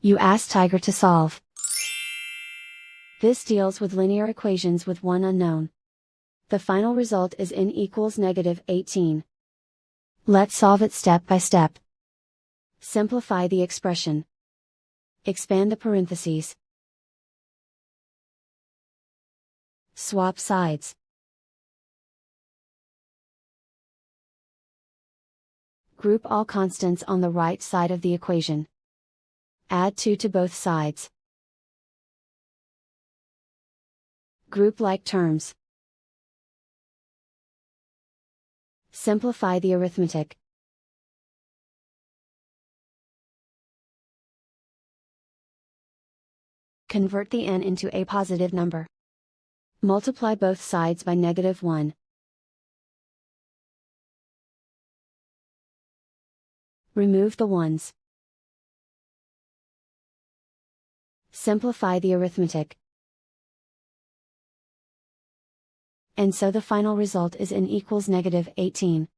You ask Tiger to solve. This deals with linear equations with one unknown. The final result is n equals -18. Let's solve it step by step. Simplify the expression. Expand the parentheses. Swap sides. Group all constants on the right side of the equation. Add 2 to both sides. Group like terms. Simplify the arithmetic. Convert the n into a positive number. Multiply both sides by -1. Remove the ones. Simplify the arithmetic. And so the final result is n equals -18.